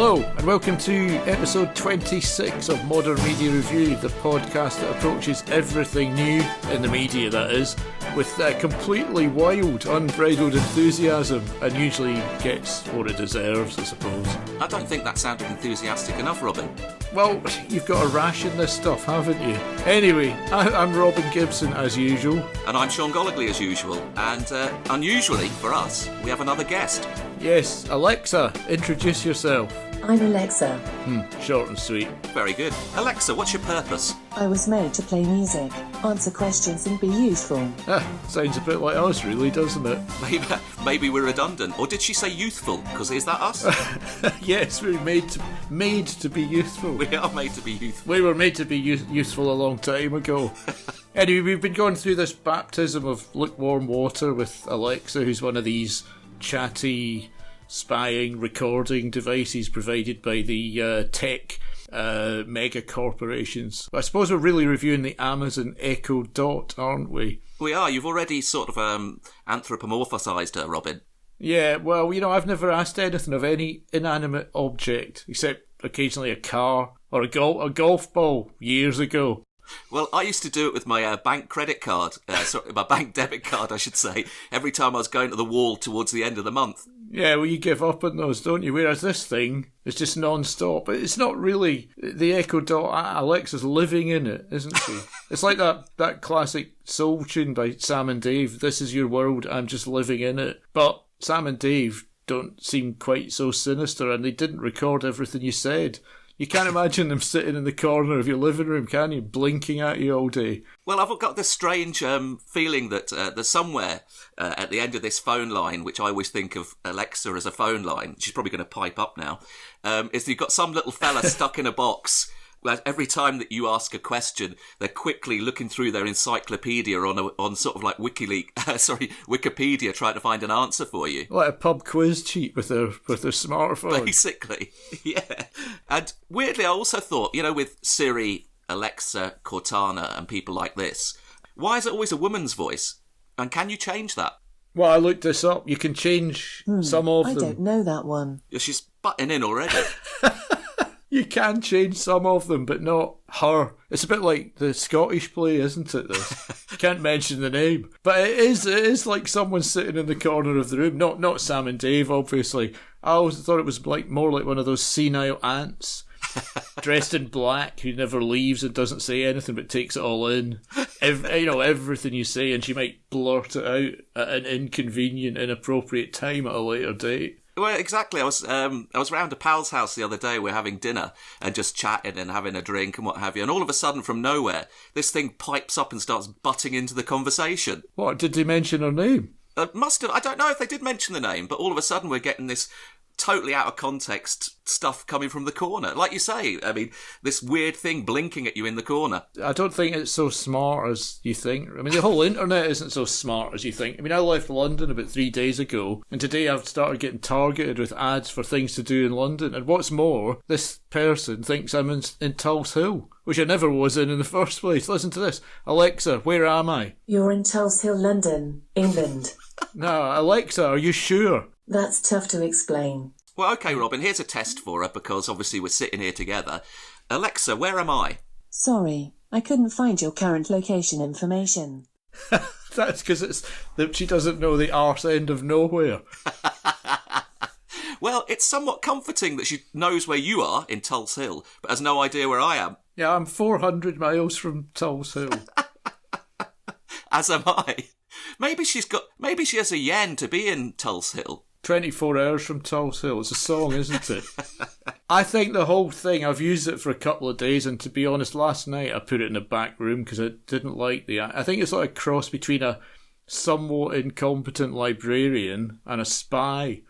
Hello, and welcome to episode 26 of Modern Media Review, the podcast that approaches everything new, in the media that is, with completely wild, unbridled enthusiasm, and usually gets what it deserves, I suppose. I don't think that sounded enthusiastic enough, Robin. Well, you've got to ration this stuff, haven't you? Anyway, I'm Robin Gibson, as usual. And I'm Sean Gollogly, as usual. And unusually, for us, we have another guest. Yes, Alexa, introduce yourself. I'm Alexa. Short and sweet. Very good. Alexa, what's your purpose? I was made to play music, answer questions and be useful. Sounds a bit like us, really, doesn't it? Maybe we're redundant. Or did she say youthful? Because is that us? Yes, we're made to be youthful. We are made to be youthful. We were made to be useful a long time ago. Anyway, we've been going through this baptism of lukewarm water with Alexa, who's one of these chatty spying recording devices provided by the tech mega corporations. I suppose we're really reviewing the Amazon Echo Dot, aren't we? We are. You've already sort of anthropomorphised her, Robin. Yeah, well, I've never asked anything of any inanimate object, except occasionally a car or a golf ball years ago. Well, I used to do it with my bank credit card, my bank debit card, I should say, every time I was going to the wall towards the end of the month. Yeah, well, you give up on those, don't you? Whereas this thing is just non-stop. But it's not really. The Echo Dot, Alexa's living in it, isn't she? It's like that classic soul tune by Sam and Dave, "This is your world, I'm just living in it." But Sam and Dave don't seem quite so sinister, and they didn't record everything you said. You can't imagine them sitting in the corner of your living room, can you? Blinking at you all day. Well, I've got this strange feeling that there's somewhere at the end of this phone line, which I always think of Alexa as a phone line, she's probably going to pipe up now, is you've got some little fella stuck in a box. Every time that you ask a question, they're quickly looking through their encyclopedia on sort of like Wikipedia, trying to find an answer for you. Like a pub quiz cheat with their smartphone. Basically, yeah. And weirdly, I also thought, with Siri, Alexa, Cortana, and people like this, why is it always a woman's voice? And can you change that? Well, I looked this up. You can change some of them. I don't know that one. Yeah, she's butting in already. You can change some of them, but not her. It's a bit like the Scottish play, isn't it, this? Can't mention the name. But it is like someone sitting in the corner of the room. Not Sam and Dave, obviously. I always thought it was more like one of those senile aunts, dressed in black, who never leaves and doesn't say anything but takes it all in. Everything you say, and she might blurt it out at an inconvenient, inappropriate time at a later date. Well, exactly. I was round a pal's house the other day. We're having dinner and just chatting and having a drink and what have you. And all of a sudden, from nowhere, this thing pipes up and starts butting into the conversation. What, did they mention her name? Must have. I don't know if they did mention the name, but all of a sudden we're getting this totally out of context stuff coming from the corner. Like you say, I mean, this weird thing blinking at you in the corner. I don't think it's so smart as you think. I mean, the whole internet isn't so smart as you think. I mean, I left London about 3 days ago, and today I've started getting targeted with ads for things to do in London. And what's more, this person thinks I'm in Tulse Hill, which I never was in the first place. Listen to this. Alexa, where am I? You're in Tulse Hill, London, England. No, Alexa, are you sure? That's tough to explain. Well, OK, Robin, here's a test for her, because obviously we're sitting here together. Alexa, where am I? Sorry, I couldn't find your current location information. That's because she doesn't know the arse end of nowhere. Well, it's somewhat comforting that she knows where you are in Tulse Hill, but has no idea where I am. Yeah, I'm 400 miles from Tulse Hill. As am I. Maybe she has a yen to be in Tulse Hill. 24 hours from Tulse Hill. It's a song, isn't it? I think the whole thing, I've used it for a couple of days, and to be honest, last night I put it in the back room because I didn't like I think it's like a cross between a somewhat incompetent librarian and a spy.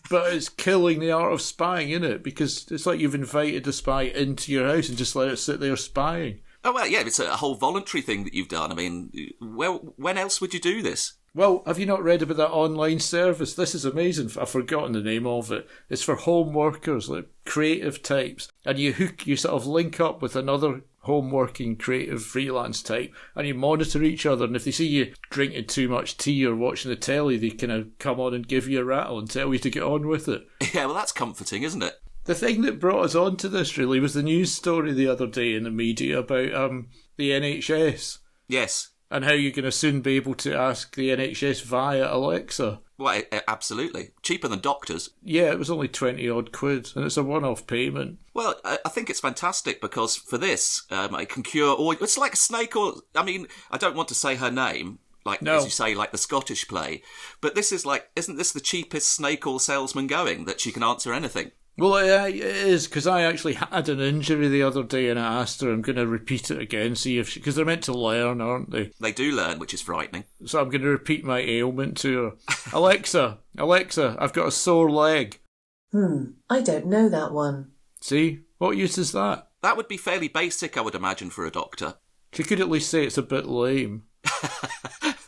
But it's killing the art of spying, isn't it? Because it's like you've invited the spy into your house and just let it sit there spying. Oh, well, yeah, it's a whole voluntary thing that you've done. I mean, when else would you do this? Well, have you not read about that online service? This is amazing. I've forgotten the name of it. It's for home workers, like creative types. And you sort of link up with another home-working, creative, freelance type, and you monitor each other, and if they see you drinking too much tea or watching the telly, they kind of come on and give you a rattle and tell you to get on with it. Yeah, well, that's comforting, isn't it? The thing that brought us on to this, really, was the news story the other day in the media about the NHS. Yes. And how you're going to soon be able to ask the NHS via Alexa. Well, absolutely. Cheaper than doctors. Yeah, it was only 20-odd quid, and it's a one-off payment. Well, I think it's fantastic because for this, it can cure all... It's like a snake or... I mean, I don't want to say her name, as you say, like the Scottish play, but this is like... Isn't this the cheapest snake oil salesman going, that she can answer anything? Well, it is, because I actually had an injury the other day and I asked her, I'm going to repeat it again, see if she... Because they're meant to learn, aren't they? They do learn, which is frightening. So I'm going to repeat my ailment to her. Alexa, I've got a sore leg. I don't know that one. See? What use is that? That would be fairly basic, I would imagine, for a doctor. She could at least say it's a bit lame.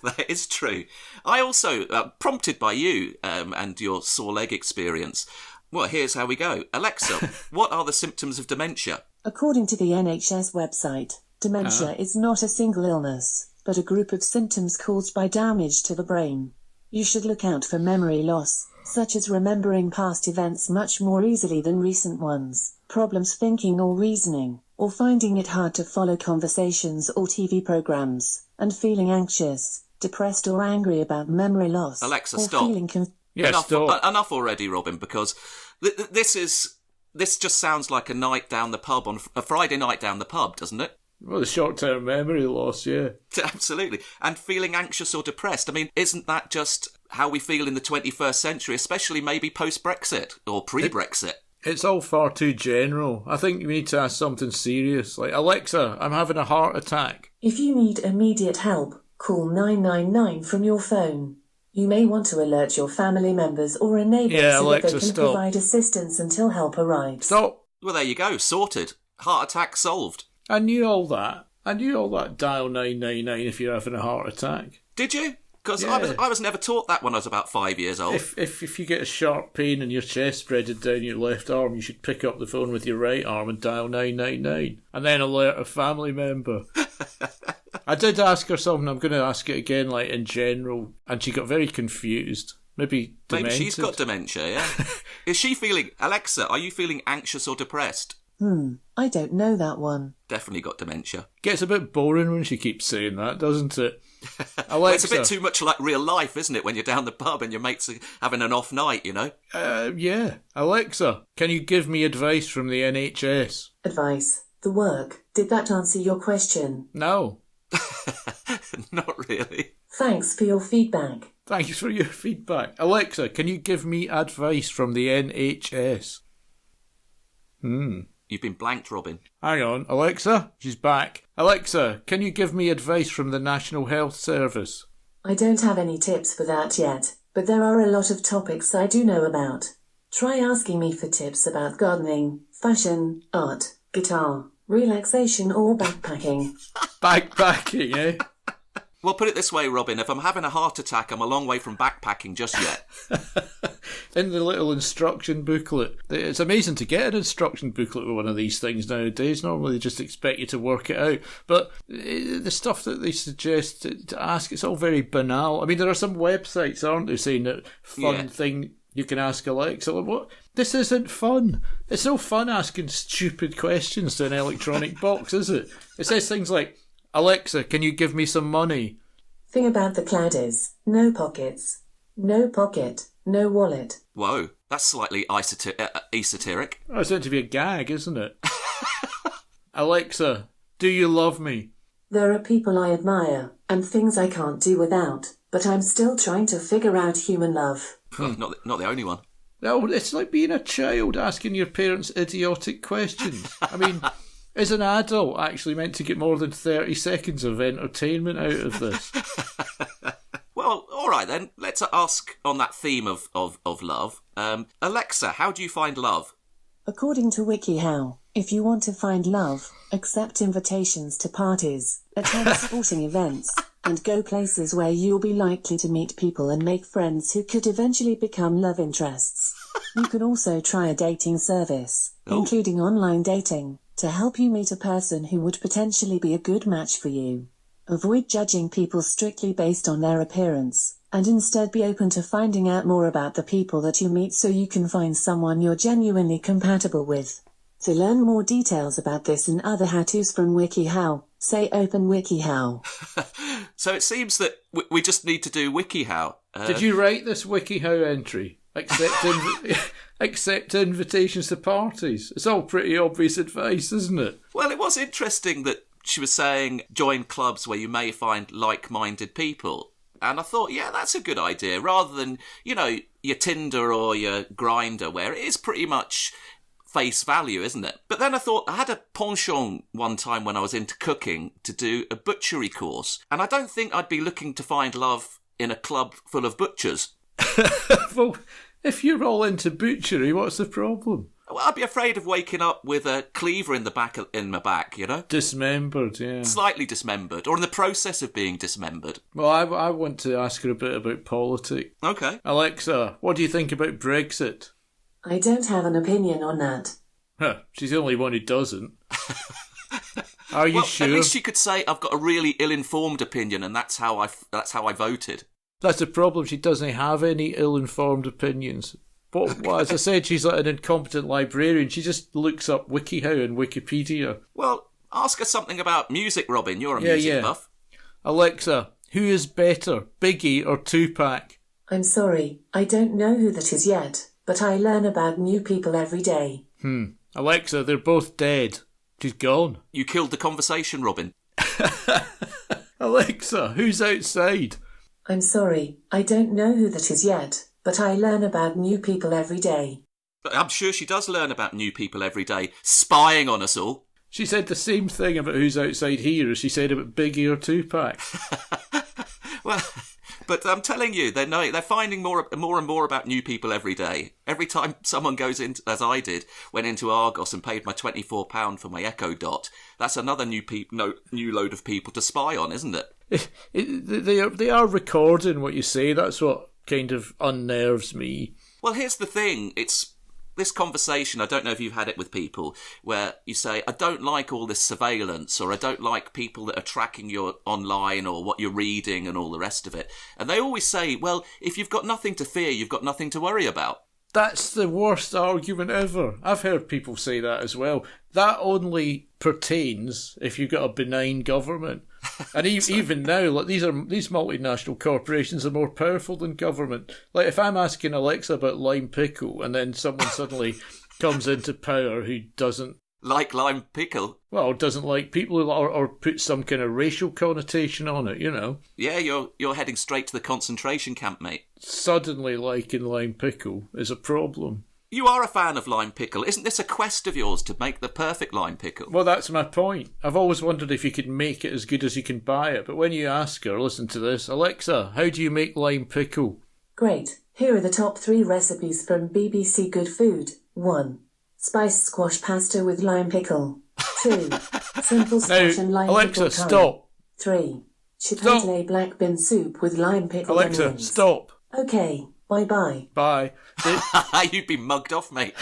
That is true. I also, prompted by you and your sore leg experience... Well, here's how we go. Alexa, what are the symptoms of dementia? According to the NHS website, dementia is not a single illness, but a group of symptoms caused by damage to the brain. You should look out for memory loss, such as remembering past events much more easily than recent ones, problems thinking or reasoning, or finding it hard to follow conversations or TV programs, and feeling anxious, depressed or angry about memory loss. Alexa, or stop. Feeling Enough already, Robin, because this just sounds like a night down the pub on a Friday night down the pub, doesn't it? Well, the short-term memory loss, yeah. Absolutely. And feeling anxious or depressed. I mean, isn't that just how we feel in the 21st century, especially maybe post-Brexit or pre-Brexit? It's all far too general. I think we need to ask something serious, like, Alexa, I'm having a heart attack. If you need immediate help, call 999 from your phone. You may want to alert your family members or a neighbour that they can provide assistance until help arrives. Stop. Well, there you go. Sorted. Heart attack solved. I knew all that. Dial 999 if you're having a heart attack. Did you? Because I was never taught that when I was about 5 years old. If you get a sharp pain in your chest spreaded down your left arm, you should pick up the phone with your right arm and dial 999. And then alert a family member. I did ask her something, I'm going to ask it again, like in general, and she got very confused. Maybe demented. Maybe she's got dementia, yeah? Is she feeling... Alexa, are you feeling anxious or depressed? I don't know that one. Definitely got dementia. Gets a bit boring when she keeps saying that, doesn't it? Alexa. Well, it's a bit too much like real life, isn't it, when you're down the pub and your mates are having an off night, you know? Yeah. Alexa, can you give me advice from the NHS? Advice? The work? Did that answer your question? No. Not really. Thanks for your feedback. Thanks for your feedback. Alexa, can you give me advice from the NHS? You've been blanked, Robin. Hang on, Alexa, she's back. Alexa, can you give me advice from the National Health Service? I don't have any tips for that yet, but there are a lot of topics I do know about. Try asking me for tips about gardening, fashion, art, guitar, relaxation or backpacking. Backpacking, eh? Well, put it this way, Robin, if I'm having a heart attack, I'm a long way from backpacking just yet. In the little instruction booklet. It's amazing to get an instruction booklet with one of these things nowadays. Normally they just expect you to work it out. But the stuff that they suggest to ask, it's all very banal. I mean, there are some websites, aren't there, saying that thing you can ask Alexa. What? This isn't fun. It's no fun asking stupid questions to an electronic box, is it? It says things like, Alexa, can you give me some money? Thing about the cloud is, no pockets. No pocket, no wallet. Whoa, that's slightly esoteric. Oh, it's meant to be a gag, isn't it? Alexa, do you love me? There are people I admire, and things I can't do without, but I'm still trying to figure out human love. Not the only one. No, it's like being a child asking your parents idiotic questions. I mean... Is an adult actually meant to get more than 30 seconds of entertainment out of this? Well, all right then. Let's ask on that theme of love. Alexa, how do you find love? According to WikiHow, if you want to find love, accept invitations to parties, attend sporting events, and go places where you'll be likely to meet people and make friends who could eventually become love interests. You can also try a dating service, including online dating. to help you meet a person who would potentially be a good match for you. Avoid judging people strictly based on their appearance, and instead be open to finding out more about the people that you meet so you can find someone you're genuinely compatible with. To learn more details about this and other how-tos from WikiHow, say Open WikiHow. So it seems that we just need to do WikiHow. Did you write this WikiHow entry? Accept invitations to parties. It's all pretty obvious advice, isn't it? Well, it was interesting that she was saying join clubs where you may find like-minded people. And I thought, yeah, that's a good idea. Rather than, your Tinder or your Grindr, where it is pretty much face value, isn't it? But then I thought, I had a penchant one time when I was into cooking to do a butchery course. And I don't think I'd be looking to find love in a club full of butchers. Well, if you're all into butchery, what's the problem? Well, I'd be afraid of waking up with a cleaver in my back, Dismembered, yeah. Slightly dismembered, or in the process of being dismembered. Well, I want to ask her a bit about politics. Okay. Alexa, what do you think about Brexit? I don't have an opinion on that. She's the only one who doesn't. Are you sure? At least she could say, I've got a really ill-informed opinion, and that's how I voted. That's the problem. She doesn't have any ill-informed opinions. But as I said, she's like an incompetent librarian. She just looks up WikiHow and Wikipedia. Well, ask her something about music, Robin. You're a music buff. Alexa, who is better, Biggie or Tupac? I'm sorry, I don't know who that is yet, but I learn about new people every day. Alexa, they're both dead. She's gone. You killed the conversation, Robin. Alexa, who's outside? I'm sorry, I don't know who that is yet, but I learn about new people every day. I'm sure she does learn about new people every day, spying on us all. She said the same thing about who's outside here as she said about Biggie or Tupac. Well, but I'm telling you, they're finding more and more about new people every day. Every time someone goes in, as I did, went into Argos and paid my £24 for my Echo Dot, that's another new load of people to spy on, isn't it? They are recording what you say. That's what kind of unnerves me. Well, here's the thing. It's this conversation, I don't know if you've had it with people, where you say, I don't like all this surveillance, or I don't like people that are tracking you online or what you're reading and all the rest of it. And they always say, well, if you've got nothing to fear, you've got nothing to worry about. That's the worst argument ever. I've heard people say that as well. That only pertains if you've got a benign government. And even now, like these multinational corporations are more powerful than government. Like if I'm asking Alexa about lime pickle, and then someone suddenly comes into power who doesn't like lime pickle, well, doesn't like people or put some kind of racial connotation on it, Yeah, you're heading straight to the concentration camp, mate. Suddenly liking lime pickle is a problem. You are a fan of lime pickle. Isn't this a quest of yours to make the perfect lime pickle? Well, that's my point. I've always wondered if you could make it as good as you can buy it. But when you ask her, listen to this, Alexa, how do you make lime pickle? Great. Here are the top 3 recipes from BBC Good Food. 1. Spiced squash pasta with lime pickle. 2. Simple squash and lime Alexa, pickle curry. stop. 3. Chipotle black bean soup with lime pickle Alexa, onions. stop. Okay, bye-bye. Bye. You'd be mugged off, mate.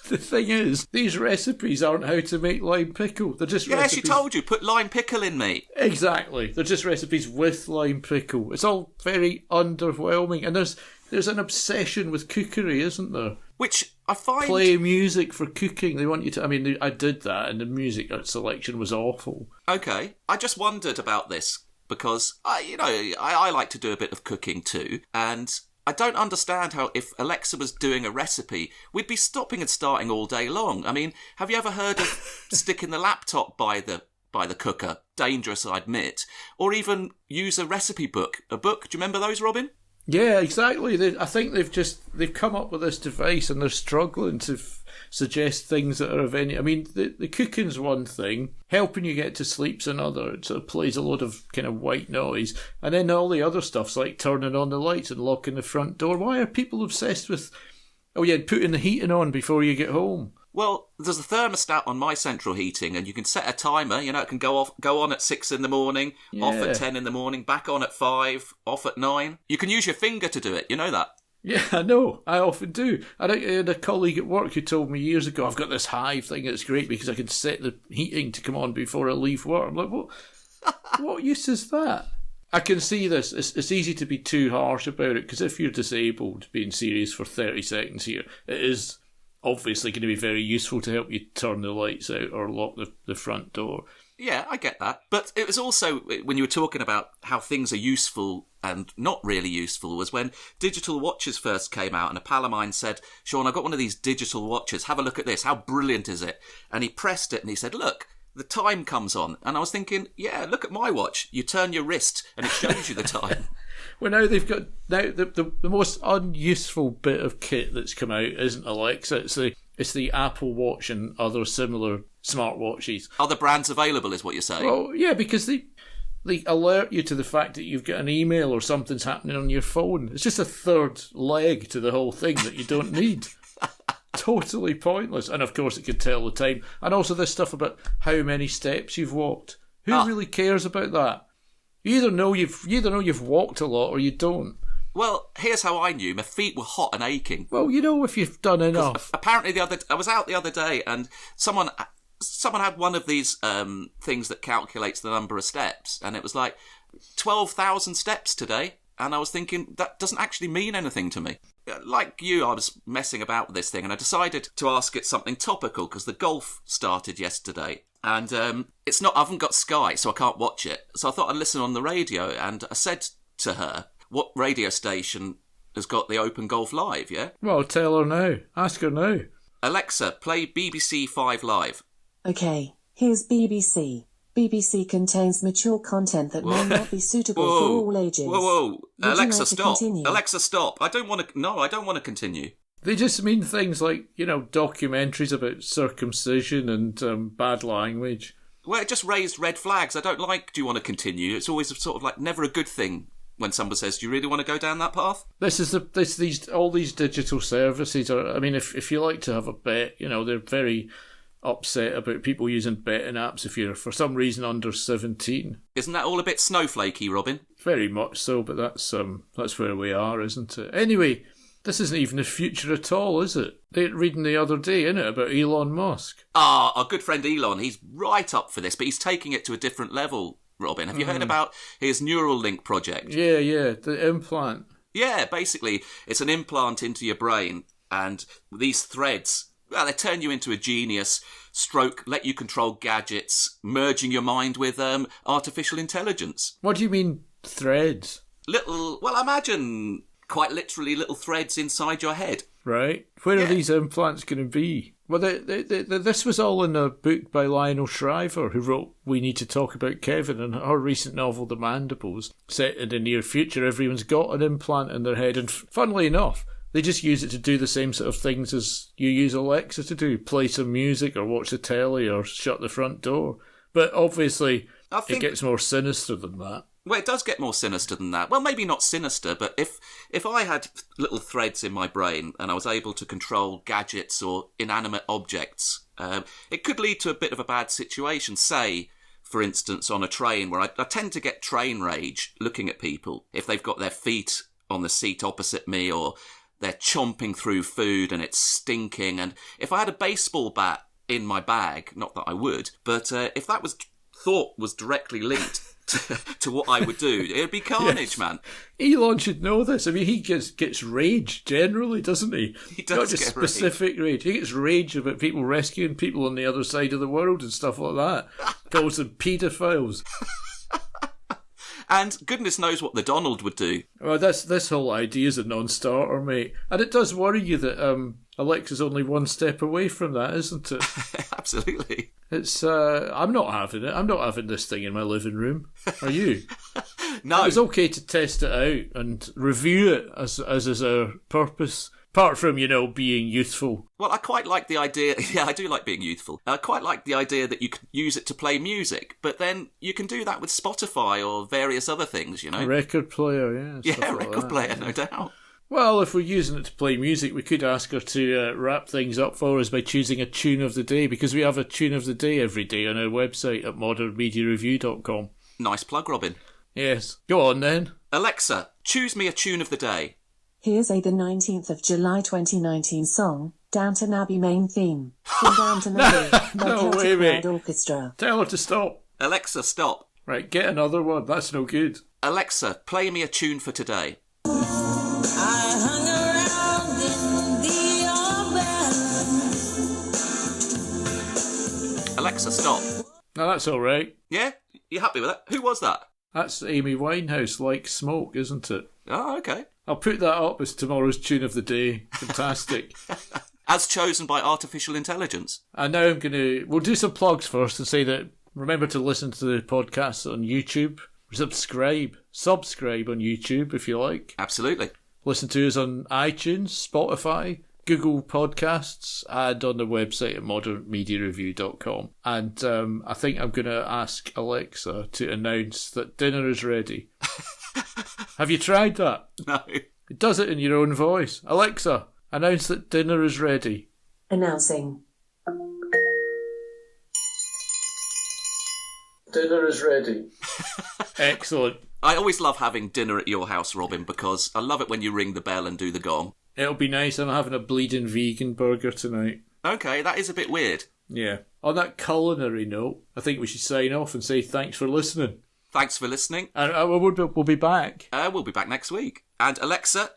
The thing is, these recipes aren't how to make lime pickle. They're just recipes. She told you, put lime pickle in, mate. Exactly. They're just recipes with lime pickle. It's all very underwhelming. And there's an obsession with cookery, isn't there? Which I find... Play music for cooking. They want you to... I mean, I did that, and the music selection was awful. Okay. I just wondered about this, because, I like to do a bit of cooking too, and I don't understand how, if Alexa was doing a recipe, we'd be stopping and starting all day long. I mean, have you ever heard of sticking the laptop by the cooker? Dangerous, I admit. Or even use a recipe book. A book, do you remember those, Robin? Yeah, exactly. I think they've come up with this device and they're struggling to suggest things that are of any... I mean, the cooking's one thing, helping you get to sleep's another. It sort of plays a lot of kind of white noise. And then all the other stuff's like turning on the lights and locking the front door. Why are people obsessed with, putting the heating on before you get home? Well, there's a thermostat on my central heating, and you can set a timer. It can go on at 6 in the morning, off at 10 in the morning, back on at 5, off at 9. You can use your finger to do it. You know that? Yeah, I know. I often do. I had a colleague at work who told me years ago, I've got this Hive thing that's great because I can set the heating to come on before I leave work. I'm like, what use is that? I can see this. It's easy to be too harsh about it because if you're disabled, being serious for 30 seconds here, it is obviously going to be very useful to help you turn the lights out or lock the front door. Yeah, I get that. But it was also, when you were talking about how things are useful and not really useful, was when digital watches first came out and a pal of mine said, Sean, I've got one of these digital watches. Have a look at this. How brilliant is it? And he pressed it and he said, look, the time comes on. And I was thinking, yeah, look at my watch. You turn your wrist and it shows you the time. Well, now they've got the most unuseful bit of kit that's come out isn't Alexa. It's the Apple Watch and other similar smartwatches. Other brands available is what you're saying? Well, yeah, because they alert you to the fact that you've got an email or something's happening on your phone. It's just a third leg to the whole thing that you don't need. Totally pointless. And of course it can tell the time. And also this stuff about how many steps you've walked. Who really cares about that? You either know you've walked a lot or you don't. Well, here's how I knew. My feet were hot and aching. Well, you know if you've done enough. Apparently I was out the other day and someone had one of these things that calculates the number of steps, and it was like 12,000 steps today. And I was thinking, that doesn't actually mean anything to me. Like you, I was messing about with this thing, and I decided to ask it something topical because the golf started yesterday. And I haven't got Sky, so I can't watch it. So I thought I'd listen on the radio, and I said to her, what radio station has got the Open Golf Live, yeah? Well, tell her now. Ask her now. Alexa, play BBC 5 Live. Okay, here's BBC. BBC contains mature content that may not be suitable for all ages. Whoa. Alexa, stop. Continue? Alexa, stop. I don't want to continue. They just mean things like, documentaries about circumcision and bad language. Well, it just raised red flags. I don't like, do you want to continue? It's always sort of like never a good thing when someone says, do you really want to go down that path? All these digital services are, I mean, if you like to have a bet, they're very upset about people using betting apps if you're for some reason under 17. Isn't that all a bit snowflakey, Robin? Very much so, but that's where we are, isn't it? Anyway, this isn't even the future at all, is it? They're reading the other day, innit, about Elon Musk. Our good friend Elon, he's right up for this, but he's taking it to a different level, Robin. Have you heard about his Neuralink project? Yeah, the implant. Yeah, basically, it's an implant into your brain, and these threads, well, they turn you into a genius, let you control gadgets, merging your mind with artificial intelligence. What do you mean, threads? Imagine quite literally little threads inside your head. Right. Where are these implants going to be? Well, this was all in a book by Lionel Shriver, who wrote We Need to Talk About Kevin, and her recent novel, The Mandibles, set in the near future. Everyone's got an implant in their head, and funnily enough, they just use it to do the same sort of things as you use Alexa to do, play some music or watch the telly or shut the front door. But obviously, it gets more sinister than that. Well, it does get more sinister than that. Well, maybe not sinister, but if I had little threads in my brain and I was able to control gadgets or inanimate objects, it could lead to a bit of a bad situation. Say, for instance, on a train where I tend to get train rage looking at people if they've got their feet on the seat opposite me or they're chomping through food and it's stinking. And if I had a baseball bat in my bag, not that I would, but if that was directly linked to what I would do, it'd be carnage, man. Elon should know this. I mean, he gets rage generally, doesn't he? He does. Not just specific rage. He gets rage about people rescuing people on the other side of the world and stuff like that. Calls them paedophiles. And goodness knows what the Donald would do. Well, this whole idea is a non-starter, mate. And it does worry you that Alexa's only one step away from that, isn't it? Absolutely. It's I'm not having it. I'm not having this thing in my living room. Are you? No. It's okay to test it out and review it as is our purpose. Apart from, being youthful. Well, I quite like the idea. Yeah, I do like being youthful. I quite like the idea that you can use it to play music, but then you can do that with Spotify or various other things, A record player, yeah. Yeah, record player, no doubt. Well, if we're using it to play music, we could ask her to wrap things up for us by choosing a tune of the day, because we have a tune of the day every day on our website at modernmediareview.com. Nice plug, Robin. Yes. Go on, then. Alexa, choose me a tune of the day. Here's the 19th of July 2019 song, Downton Abbey main theme, from Downton Abbey by No, Celtic wait, mate. Crowd Orchestra. Tell her to stop. Alexa, stop. Right, get another one. That's no good. Alexa, play me a tune for today. I hung around in the old bed. Alexa, stop. No, that's all right. Yeah? You happy with that? Who was that? That's Amy Winehouse, Like Smoke, isn't it? Oh, okay. I'll put that up as tomorrow's tune of the day. Fantastic. As chosen by artificial intelligence. And now we'll do some plugs first and say that remember to listen to the podcast on YouTube. Subscribe on YouTube if you like. Absolutely. Listen to us on iTunes, Spotify, Google Podcasts, and on the website at modernmediareview.com. And I think I'm going to ask Alexa to announce that dinner is ready. Have you tried that? No. It does it in your own voice. Alexa, announce that dinner is ready. Announcing. Dinner is ready. Excellent. I always love having dinner at your house, Robin, because I love it when you ring the bell and do the gong. It'll be nice. I'm having a bleeding vegan burger tonight. Okay, that is a bit weird. Yeah. On that culinary note, I think we should sign off and say thanks for listening. Thanks for listening. And we'll be back. We'll be back next week. And Alexa,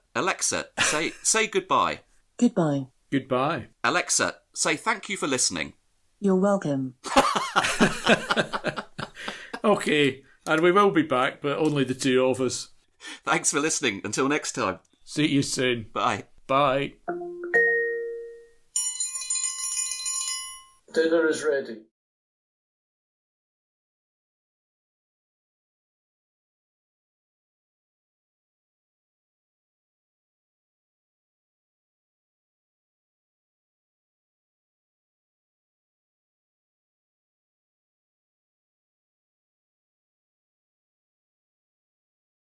say goodbye. Goodbye. Goodbye. Alexa, say thank you for listening. You're welcome. Okay, and we will be back, but only the two of us. Thanks for listening. Until next time. See you soon. Bye. Bye. Dinner is ready.